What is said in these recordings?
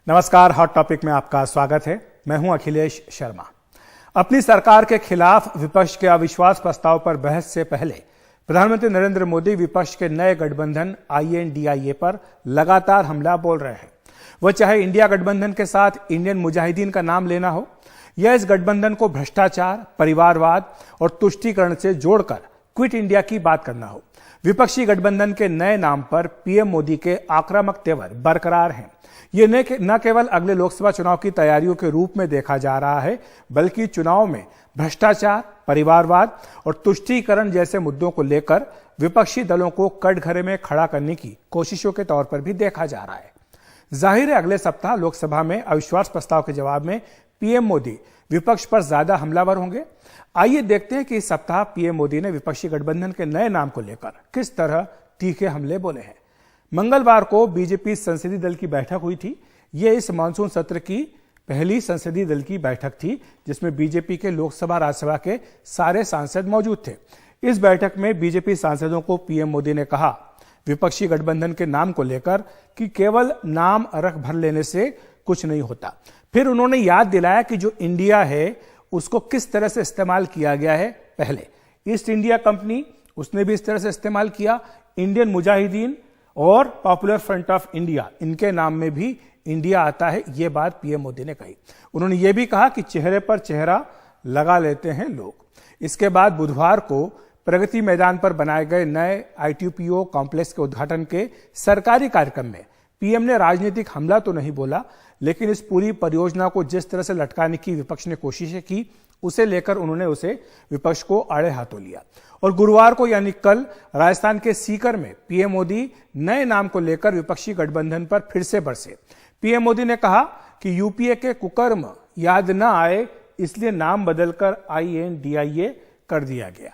नमस्कार, hot topic में आपका स्वागत है। मैं हूं अखिलेश शर्मा। अपनी सरकार के खिलाफ विपक्ष के अविश्वास प्रस्ताव पर बहस से पहले प्रधानमंत्री नरेंद्र मोदी विपक्ष के नए गठबंधन INDIA पर लगातार हमला बोल रहे हैं। वह चाहे इंडिया गठबंधन के साथ इंडियन मुजाहिदीन का नाम लेना हो या इस गठबंधन को भ्रष्टाचार, परिवारवाद और तुष्टीकरण से जोड़कर क्विट इंडिया की बात करना हो, विपक्षी गठबंधन के नए नाम पर पीएम मोदी के आक्रामक तेवर बरकरार हैं। ये न केवल अगले लोकसभा चुनाव की तैयारियों के रूप में देखा जा रहा है, बल्कि चुनाव में भ्रष्टाचार, परिवारवाद और तुष्टीकरण जैसे मुद्दों को लेकर विपक्षी दलों को कटघरे में खड़ा करने की कोशिशों के तौर पर भी देखा जा रहा है। जाहिर है, अगले सप्ताह लोकसभा में अविश्वास प्रस्ताव के जवाब में पीएम मोदी विपक्ष पर ज्यादा हमलावर होंगे। आइए देखते हैं कि इस सप्ताह पीएम मोदी ने विपक्षी गठबंधन के नए नाम को लेकर किस तरह तीखे हमले बोले हैं। मंगलवार को बीजेपी संसदीय दल की बैठक हुई थी। यह इस मानसून सत्र की पहली संसदीय दल की बैठक थी, जिसमें बीजेपी के लोकसभा राज्यसभा के सारे सांसद मौजूद थे। इस बैठक में बीजेपी सांसदों को पीएम मोदी ने कहा विपक्षी गठबंधन के नाम को लेकर कि केवल नाम रख भर लेने से कुछ नहीं होता। फिर उन्होंने याद दिलाया कि जो इंडिया है उसको किस तरह से इस्तेमाल किया गया है। पहले ईस्ट इंडिया कंपनी, उसने भी इस तरह से इस्तेमाल किया। इंडियन मुजाहिदीन और पॉपुलर फ्रंट ऑफ इंडिया, इनके नाम में भी इंडिया आता है। यह बात पीएम मोदी ने कही। उन्होंने यह भी कहा कि चेहरे पर चेहरा लगा लेते हैं लोग। इसके बाद बुधवार को प्रगति मैदान पर बनाए गए नए ITPO कॉम्प्लेक्स के उद्घाटन के सरकारी कार्यक्रम में पीएम ने राजनीतिक हमला तो नहीं बोला, लेकिन इस पूरी परियोजना को जिस तरह से लटकाने की विपक्ष ने कोशिशें की, उसे लेकर उन्होंने उसे विपक्ष को आड़े हाथों लिया। और गुरुवार को यानी कल राजस्थान के सीकर में पीएम मोदी नए नाम को लेकर विपक्षी गठबंधन पर फिर से बरसे। पीएम मोदी ने कहा कि यूपीए के कुकर्म याद न आए, इसलिए नाम बदलकर INDIA कर दिया गया।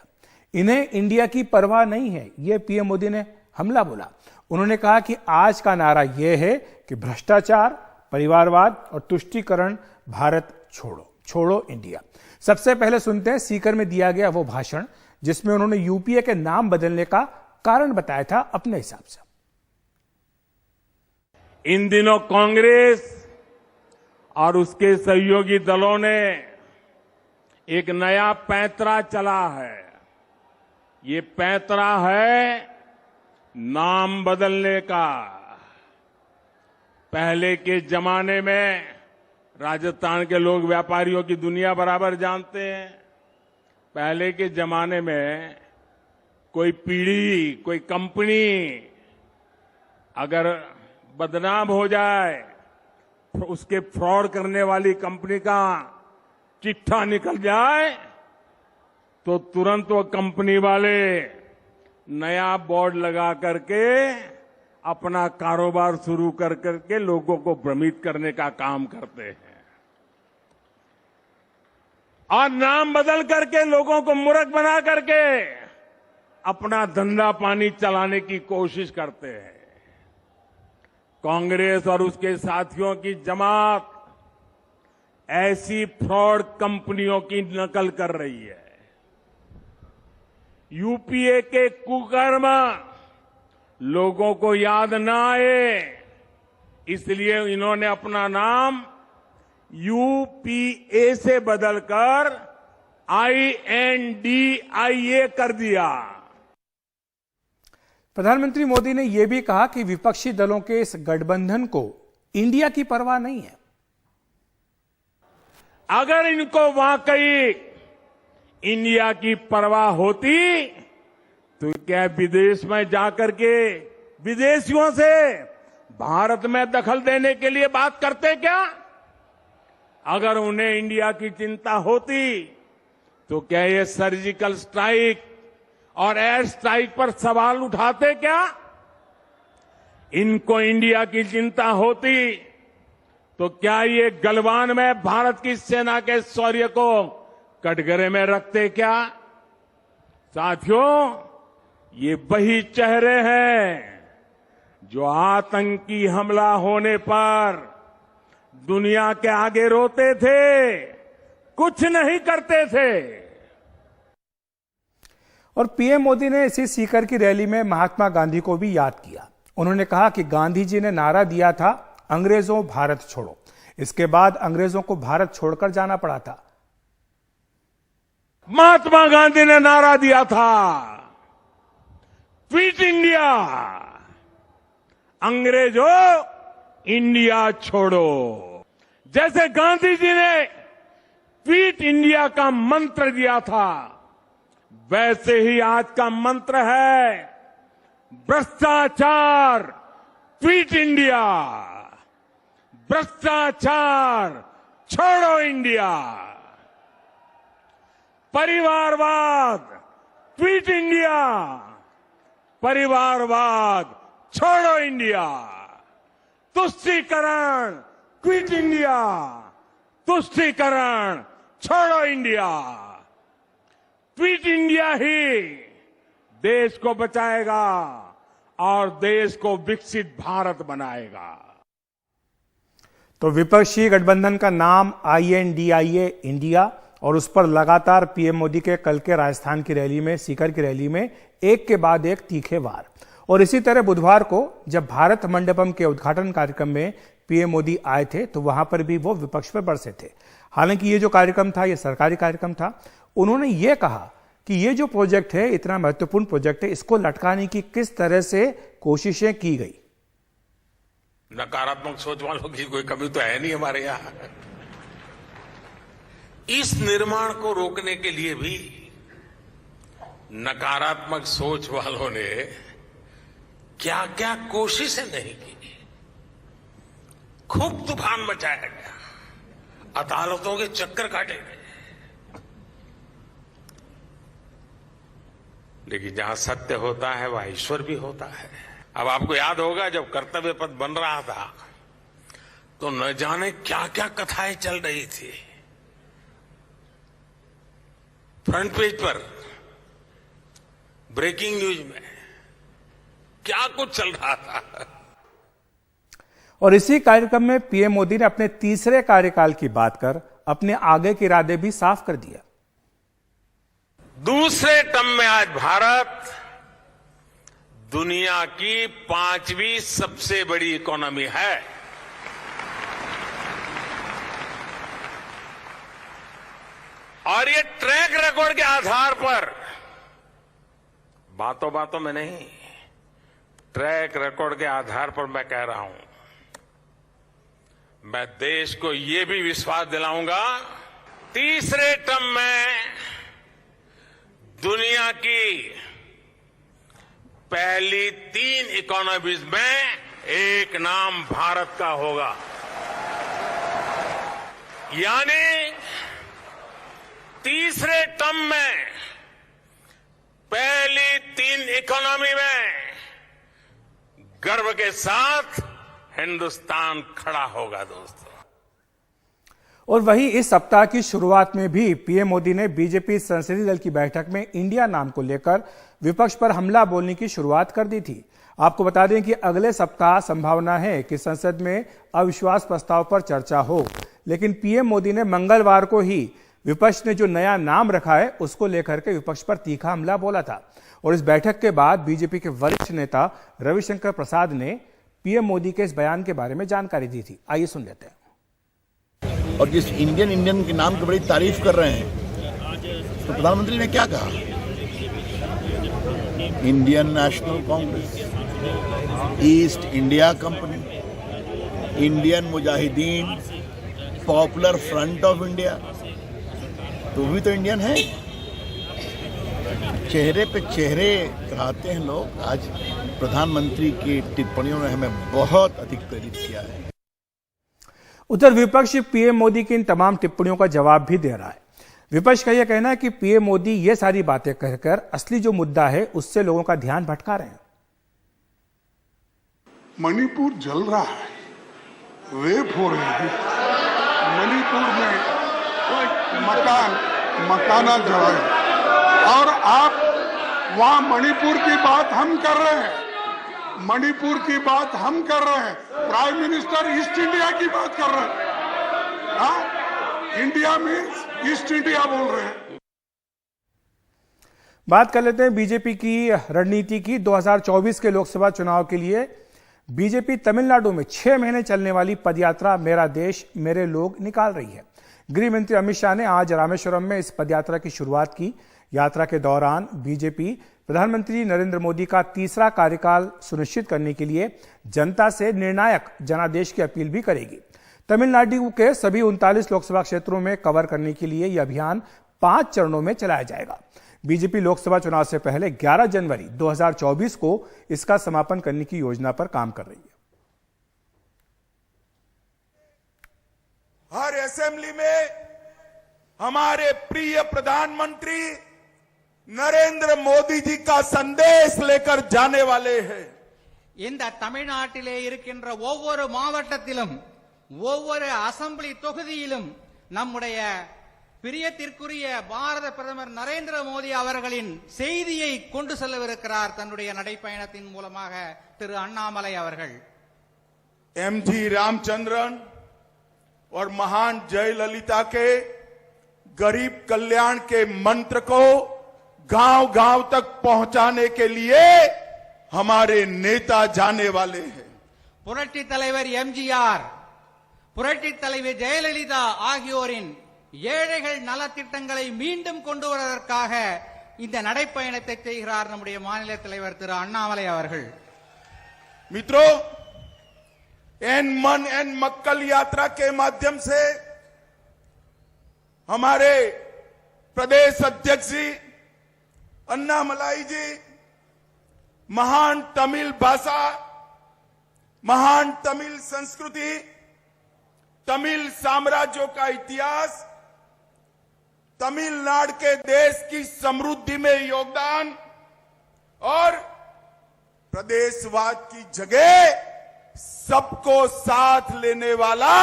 इन्हें इंडिया की परवाह नहीं है, यह पीएम मोदी ने हमला बोला। उन्होंने कहा कि आज का नारा यह है कि भ्रष्टाचार, परिवारवाद और तुष्टीकरण भारत छोड़ो, छोड़ो इंडिया। सबसे पहले सुनते हैं सीकर में दिया गया वो भाषण जिसमें उन्होंने यूपीए के नाम बदलने का कारण बताया था अपने हिसाब से। इन दिनों कांग्रेस और उसके सहयोगी दलों ने एक नया पैंतरा चला है। ये पैंतरा है नाम बदलने का। पहले के जमाने में राजस्थान के लोग व्यापारियों की दुनिया बराबर जानते हैं। पहले के जमाने में कोई पीढ़ी, कोई कंपनी अगर बदनाम हो जाए, उसके फ्रॉड करने वाली कंपनी का चिट्ठा निकल जाए, तो तुरंत वो कंपनी वाले नया बोर्ड लगा करके अपना कारोबार शुरू कर करके लोगों को भ्रमित करने का काम करते हैं और नाम बदल करके लोगों को मूर्ख बना करके अपना धंधा पानी चलाने की कोशिश करते हैं। कांग्रेस और उसके साथियों की जमात ऐसी फ्रॉड कंपनियों की नकल कर रही है। यूपीए के कुकर्म लोगों को याद न आए, इसलिए इन्होंने अपना नाम UPA से बदलकर INDIA कर दिया। प्रधानमंत्री मोदी ने यह भी कहा कि विपक्षी दलों के इस गठबंधन को इंडिया की परवाह नहीं है। अगर इनको वाकई इंडिया की परवाह होती तो क्या विदेश में जाकर के विदेशियों से भारत में दखल देने के लिए बात करते क्या? अगर उन्हें इंडिया की चिंता होती तो क्या ये सर्जिकल स्ट्राइक और एयर स्ट्राइक पर सवाल उठाते क्या? इनको इंडिया की चिंता होती तो क्या ये गलवान में भारत की सेना के शौर्य को कटघरे में रखते क्या? साथियों, ये वही चेहरे हैं जो आतंकी हमला होने पर दुनिया के आगे रोते थे, कुछ नहीं करते थे। और पीएम मोदी ने इसी सीकर की रैली में महात्मा गांधी को भी याद किया। उन्होंने कहा कि गांधी जी ने नारा दिया था अंग्रेजों भारत छोड़ो। इसके बाद अंग्रेजों को भारत छोड़कर जाना पड़ा था। महात्मा गांधी ने नारा दिया था, क्विट इंडिया, अंग्रेजों इंडिया छोड़ो। जैसे गांधी जी ने क्विट इंडिया का मंत्र दिया था, वैसे ही आज का मंत्र है भ्रष्टाचार क्विट इंडिया, भ्रष्टाचार छोड़ो इंडिया, परिवारवाद क्विट इंडिया, परिवारवाद छोड़ो इंडिया, तुष्टीकरण क्विट इंडिया, तुष्टीकरण छोड़ो इंडिया। क्विट इंडिया ही देश को बचाएगा और देश को विकसित भारत बनाएगा। तो विपक्षी गठबंधन का नाम INDIA इंडिया, और उस पर लगातार पीएम मोदी के कल के राजस्थान की रैली में, सीकर की रैली में एक के बाद एक तीखे वार। और इसी तरह बुधवार को जब भारत मंडपम के उद्घाटन कार्यक्रम में पीएम मोदी आए थे तो वहां पर भी वो विपक्ष पर बरसे थे। हालांकि ये जो कार्यक्रम था, ये सरकारी कार्यक्रम था। उन्होंने ये कहा कि ये जो प्रोजेक्ट है, इतना महत्वपूर्ण प्रोजेक्ट है, इसको लटकाने की किस तरह से कोशिशें की गई। नकारात्मक सोच वालों की कोई कमी तो है नहीं हमारे यहां। इस निर्माण को रोकने के लिए भी नकारात्मक सोच वालों ने क्या क्या कोशिशें नहीं की। खूब तूफान मचाया गया, अदालतों के चक्कर काटे गए, लेकिन जहां सत्य होता है वहां ईश्वर भी होता है। अब आपको याद होगा जब कर्तव्य पथ बन रहा था तो न जाने क्या क्या कथाएं चल रही थी। फ्रंट पेज पर ब्रेकिंग न्यूज में क्या कुछ चल रहा था। और इसी कार्यक्रम में पीएम मोदी ने अपने तीसरे कार्यकाल की बात कर अपने आगे के इरादे भी साफ कर दिया। दूसरे टर्म में आज भारत दुनिया की 5वीं सबसे बड़ी इकोनॉमी है। और ये ट्रैक रिकॉर्ड के आधार पर, बातों बातों में नहीं, ट्रैक रिकॉर्ड के आधार पर मैं कह रहा हूं, मैं देश को ये भी विश्वास दिलाऊंगा, तीसरे टर्म में दुनिया की पहली 3 इकोनॉमीज में एक नाम भारत का होगा। यानी तीसरे टर्म में पहली 3 इकोनॉमी में गर्व के साथ हिंदुस्तान खड़ा होगा दोस्तों। और वहीं इस सप्ताह की शुरुआत में भी पीएम मोदी ने बीजेपी संसदीय दल की बैठक में इंडिया नाम को लेकर विपक्ष पर हमला बोलने की शुरुआत कर दी थी। आपको बता दें कि अगले सप्ताह संभावना है कि संसद में अविश्वास प्रस्ताव पर चर्चा हो, लेकिन पीएम मोदी ने मंगलवार को ही विपक्ष ने जो नया नाम रखा है उसको लेकर के विपक्ष पर तीखा हमला बोला था। और इस बैठक के बाद बीजेपी के वरिष्ठ नेता रविशंकर प्रसाद ने पीएम मोदी के इस बयान के बारे में जानकारी दी थी। आइए सुन लेते हैं। और जिस इंडियन के नाम की बड़ी तारीफ कर रहे हैं, तो प्रधानमंत्री ने क्या कहा? Indian national Congress, east India company, Indian Mujahideen, popular front of India, तो भी तो इंडियन है। चेहरे पे चेहरे कराते हैं लोग। आज प्रधानमंत्री की टिप्पणियों ने हमें बहुत अधिक प्रेरित किया है। उधर विपक्ष पीएम मोदी की इन तमाम टिप्पणियों का जवाब भी दे रहा है। विपक्ष का यह कहना है कि पीएम मोदी ये सारी बातें कहकर असली जो मुद्दा है उससे लोगों का ध्यान भटका रहे हैं। मणिपुर जल रहा है, रेप हो रहे हैं, मणिपुर में मकाना जलाए, और आप वहां मणिपुर की बात हम कर रहे हैं, मणिपुर की बात हम कर रहे हैं, प्राइम मिनिस्टर ईस्ट इंडिया की बात कर रहे हैं। हाँ, इंडिया मीन्स ईस्ट इंडिया बोल रहे हैं। बात कर लेते हैं बीजेपी की रणनीति की। 2024 के लोकसभा चुनाव के लिए बीजेपी तमिलनाडु में 6 महीने चलने वाली पदयात्रा मेरा देश मेरे लोग निकाल रही है। गृह मंत्री अमित शाह ने आज रामेश्वरम में इस पदयात्रा की शुरुआत की। यात्रा के दौरान बीजेपी प्रधानमंत्री नरेंद्र मोदी का तीसरा कार्यकाल सुनिश्चित करने के लिए जनता से निर्णायक जनादेश की अपील भी करेगी। तमिलनाडु के सभी 39 लोकसभा क्षेत्रों में कवर करने के लिए यह अभियान 5 चरणों में चलाया जाएगा। बीजेपी लोकसभा चुनाव से पहले 11 जनवरी 2024 को इसका समापन करने की योजना पर काम कर रही है। हर असेंबली में हमारे प्रिय प्रधानमंत्री नरेंद्र मोदी जी का संदेश लेकर जाने वाले हैं। இந்த தமிழ்நாட்டிலே இருக்கின்ற ஒவ்வொரு மாவட்டத்திலும் ஒவ்வொரு அசெம்பிளி தொகுதியிலும் நம்முடைய பிரியத்திற்குரிய பாரத பிரதமர் நரேந்திர மோடி அவர்களின் செய்தியை கொண்டு செல்லவிருக்கிறார் தன்னுடைய நடைப்பயணத்தின் மூலமாக திரு அண்ணாமலை அவர்கள்। एमजी रामचंद्रन और महान जयललिता के गरीब कल्याण के मंत्र को गांव-गांव तक पहुंचाने के लिए हमारे नेता जाने वाले हैं। புரட்சி தலைவர் எம்ஜிஆர், புரட்சி தலைவி ஜெயலலிதா ஆகியோரின் ஏழைகள் நலத்திட்டங்களை மீண்டும் கொண்டு வருவதற்காக இந்த நடைப்பயணத்தை செய்கிறார் நம்முடைய மாநில தலைவர் திரு அண்ணாமலை அவர்கள்। मित्रों, एन मन एन मक्कल यात्रा के माध्यम से हमारे प्रदेश अध्यक्ष जी अन्नामलाई जी महान तमिल भाषा, महान तमिल संस्कृति, तमिल साम्राज्यों का इतिहास, तमिलनाडु के देश की समृद्धि में योगदान और प्रदेशवाद की जगह सबको साथ लेने वाला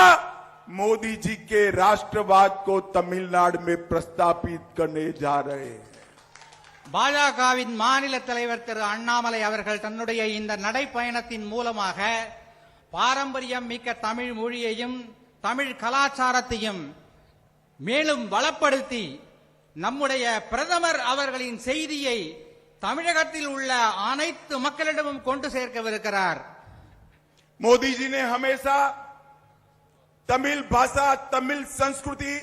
मोदी जी के राष्ट्रवाद को तमिलनाडु में प्रस्तापित करने जा रहे हैं। பாஜகவின் மாநில தலைவர் திரு அண்ணாமலை அவர்கள் தன்னுடைய இந்த நடைப்பயணத்தின் மூலமாக பாரம்பரியம் மிக்க தமிழ் மொழியையும் தமிழ் கலாச்சாரத்தையும் மேலும் வளப்படுத்தி நம்முடைய பிரதமர் அவர்களின் செய்தியை தமிழகத்தில் உள்ள அனைத்து மக்களிடமும் கொண்டு சேர்க்கவிருக்கிறார்। मोदी जी ने हमेशा तमिल भाषा, तमिल संस्कृति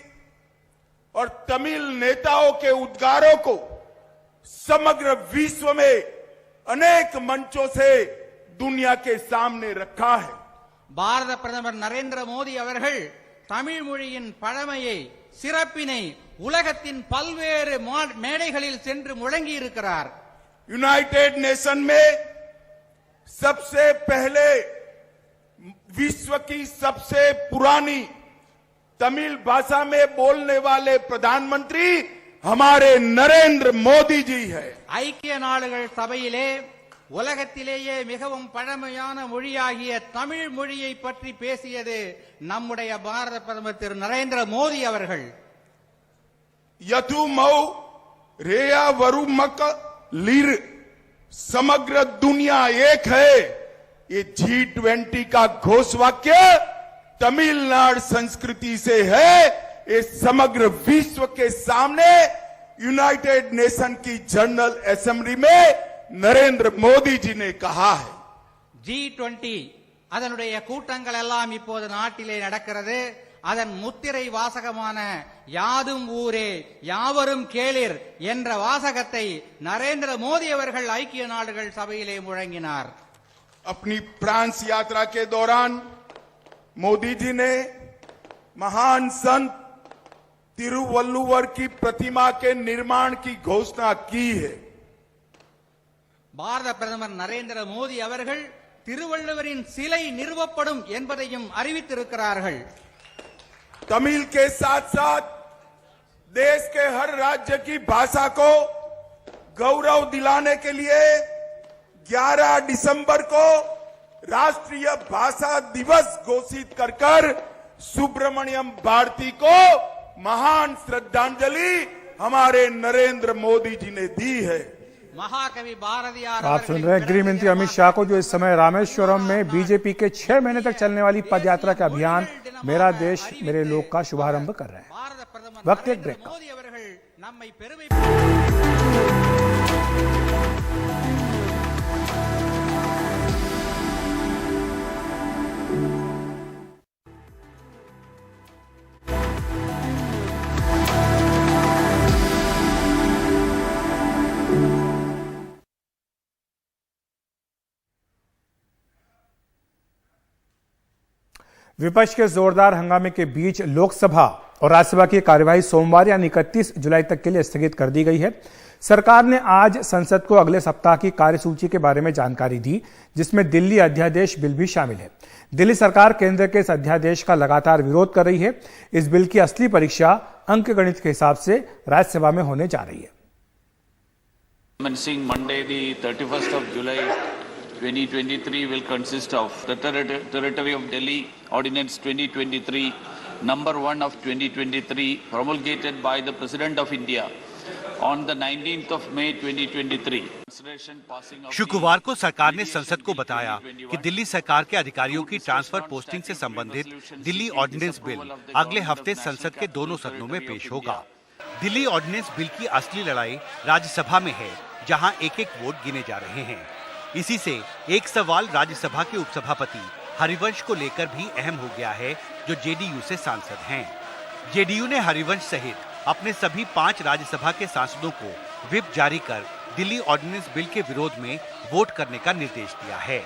और तमिल नेताओं के उद्गारों को समग्र विश्व में अनेक मंचों से दुनिया के सामने रखा है। பாரத பிரதமர் நரேந்திர மோடி அவர்கள் தமிழ் மொழியின் பழமையை, சிறப்பினை உலகத்தின் பல்வேறு மேடைகளில் சென்று முழங்கி இருக்கிறார்। यूनाइटेड नेशन में सबसे पहले विश्व की सबसे पुरानी तमिल भाषा में बोलने वाले प्रधानमंत्री हमारे नरेंद्र मोदी जी है। ஐக்கிய நாடுகள் சபையிலே உலகத்திலேயே மிகவும் பழமையான மொழியாகிய தமிழ் மொழியை பற்றி பேசியது நம்முடைய பாரத பிரதமர் திரு நரேந்திர மோடி அவர்கள்। यथु मऊ रेया वरु मक लीर समग्र दुनिया एक है, ये G20 का घोष वाक्य तमिलनाडु संस्कृति से है। ये समग्र विश्व के सामने यूनाइटेड नेशन की जनरल असेंबली में नरेंद्र मोदी जी ने कहा है। G20 அதனுடைய கூட்டங்கள் எல்லாம் இப்போது நாட்டிலே நடக்கிறது। அதன் முத்திரை வாசகமான யாதும் ஊரே யாவரும் கேளிர் என்ற வாசகத்தை நரேந்திர மோடி அவர்கள் ஐக்கிய நாடுகள் சபையிலே முழங்கினார்। अपनी फ्रांस यात्रा के दौरान मोदी जी ने महान संत तिरुवल्लुवर की प्रतिमा के निर्माण की घोषणा की है। பாரத பிரதமர் நரேந்திர மோடி அவர்கள் திருவள்ளுவரின் சிலை நிறுவப்படும் என்பதையும் அறிவித்திருக்கிறார்கள்। तमिल के साथ साथ देश के हर राज्य की भाषा को गौरव दिलाने के लिए 11 दिसंबर को राष्ट्रीय भाषा दिवस घोषित कर सुब्रमण्यम भारती को महान श्रद्धांजलि हमारे नरेंद्र मोदी जी ने दी है। महाकवि भारतीयार आप सुन रहे हैं गृह मंत्री अमित शाह को, जो इस समय रामेश्वरम में बीजेपी के 6 महीने तक चलने वाली पदयात्रा के अभियान मेरा देश मेरे लोग का शुभारंभ कर रहे हैं। वक्त एक ब्रेक का। மோடி அவர்கள் நம்மை பெருமை विपक्ष के जोरदार हंगामे के बीच लोकसभा और राज्यसभा की कार्यवाही सोमवार यानी 31 जुलाई तक के लिए स्थगित कर दी गई है। सरकार ने आज संसद को अगले सप्ताह की कार्यसूची के बारे में जानकारी दी, जिसमें दिल्ली अध्यादेश बिल भी शामिल है। दिल्ली सरकार केंद्र के इस अध्यादेश का लगातार विरोध कर रही है। इस बिल की असली परीक्षा अंकगणित के हिसाब से राज्यसभा में होने जा रही है। Commencing Monday, the 31st of July 2023 will consist of the Territory of Delhi Ordinance 2023, number 1 of 2023, promulgated by the President of India on the 19th of May 2023. शुक्रवार को सरकार ने संसद को बताया कि दिल्ली सरकार के अधिकारियों की ट्रांसफर पोस्टिंग से संबंधित दिल्ली ऑर्डिनेंस बिल अगले हफ्ते संसद के दोनों सदनों में पेश होगा। दिल्ली ऑर्डिनेंस बिल की असली लड़ाई राज्यसभा में है, जहां एक एक वोट गिने जा रहे हैं। इसी से एक सवाल राज्यसभा के उपसभापति हरिवंश को लेकर भी अहम हो गया है, जो जेडीयू से सांसद हैं। जेडीयू ने हरिवंश सहित अपने सभी 5 राज्यसभा के सांसदों को व्हिप जारी कर दिल्ली ऑर्डिनेंस बिल के विरोध में वोट करने का निर्देश दिया है।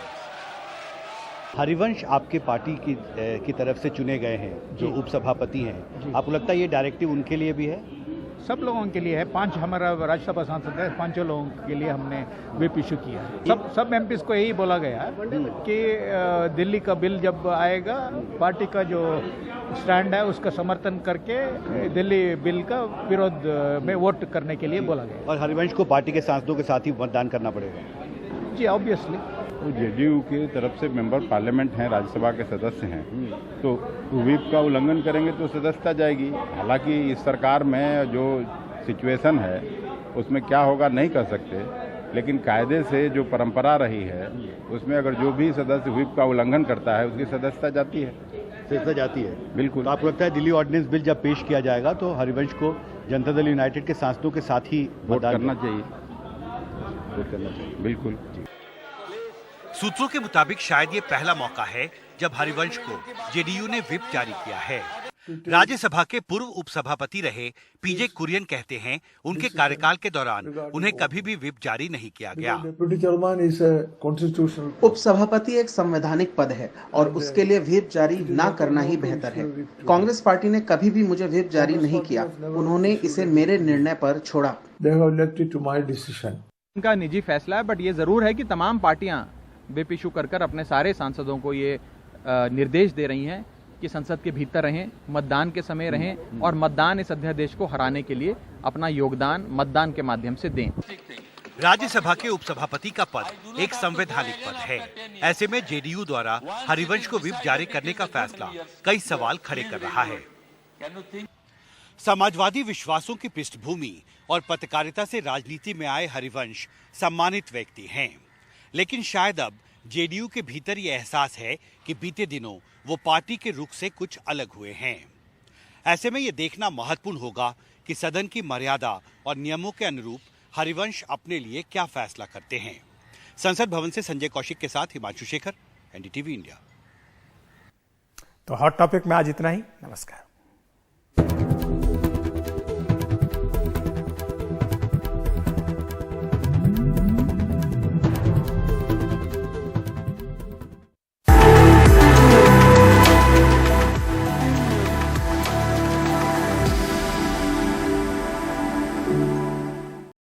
हरिवंश आपके पार्टी की तरफ से चुने गए हैं, जो उपसभापति हैं। आपको लगता है ये डायरेक्टिव उनके लिए भी है? सब लोगों के लिए है। 5 हमारा राज्यसभा सांसद है, 5 लोगों के लिए हमने व्हिप इशू किया है। सब एमपीज को यही बोला गया है कि दिल्ली का बिल जब आएगा, पार्टी का जो स्टैंड है उसका समर्थन करके दिल्ली बिल का विरोध में वोट करने के लिए बोला गया। और हरिवंश को पार्टी के सांसदों के साथ ही मतदान करना पड़ेगा? जी ऑब्वियसली। वो जेडीयू की तरफ से मेंबर पार्लियामेंट हैं, राज्यसभा के सदस्य हैं, तो व्हिप का उल्लंघन करेंगे तो सदस्यता जाएगी। हालांकि इस सरकार में जो सिचुएशन है उसमें क्या होगा नहीं कर सकते, लेकिन कायदे से जो परंपरा रही है उसमें अगर जो भी सदस्य व्हिप का उल्लंघन करता है उसकी सदस्यता जाती है। सदस्यता जाती है, बिल्कुल। तो आपको लगता है दिल्ली ऑर्डिनेंस बिल जब पेश किया जाएगा तो हरिवंश को जनता दल यूनाइटेड के सांसदों के साथ ही वोट करना चाहिए? वोट करना चाहिए, बिल्कुल। सूत्रों के मुताबिक शायद ये पहला मौका है जब हरिवंश को जेडीयू ने व्हिप जारी किया है। राज्यसभा के पूर्व उपसभापति रहे पीजे कुरियन कहते हैं उनके कार्यकाल के दौरान उन्हें कभी भी व्हिप जारी नहीं किया गया। उपसभापति एक संवैधानिक पद है और उसके लिए व्हिप जारी ना करना ही बेहतर है। कांग्रेस पार्टी ने कभी भी मुझे व्हिप जारी नहीं किया, उन्होंने इसे मेरे निर्णय पर छोड़ा। उनका निजी फैसला है, बट ये जरूर है कि तमाम पार्टियां व्हिप इशू कर अपने सारे सांसदों को ये निर्देश दे रही हैं कि संसद के भीतर रहें, मतदान के समय रहें और मतदान इस अध्यादेश को हराने के लिए अपना योगदान मतदान के माध्यम से दें। राज्यसभा के उपसभापति का पद एक संवैधानिक पद है। ऐसे में जेडीयू द्वारा हरिवंश को व्हिप जारी करने का फैसला कई सवाल खड़े कर रहा है। समाजवादी विश्वासों की पृष्ठभूमि और पत्रकारिता से राजनीति में आए हरिवंश सम्मानित व्यक्ति हैं, लेकिन शायद अब जेडीयू के भीतर ये एहसास है कि बीते दिनों वो पार्टी के रुख से कुछ अलग हुए हैं। ऐसे में ये देखना महत्वपूर्ण होगा कि सदन की मर्यादा और नियमों के अनुरूप हरिवंश अपने लिए क्या फैसला करते हैं। संसद भवन से संजय कौशिक के साथ हिमांशु शेखर, एनडीटीवी इंडिया। तो हॉट टॉपिक में आज इतना ही। नमस्कार।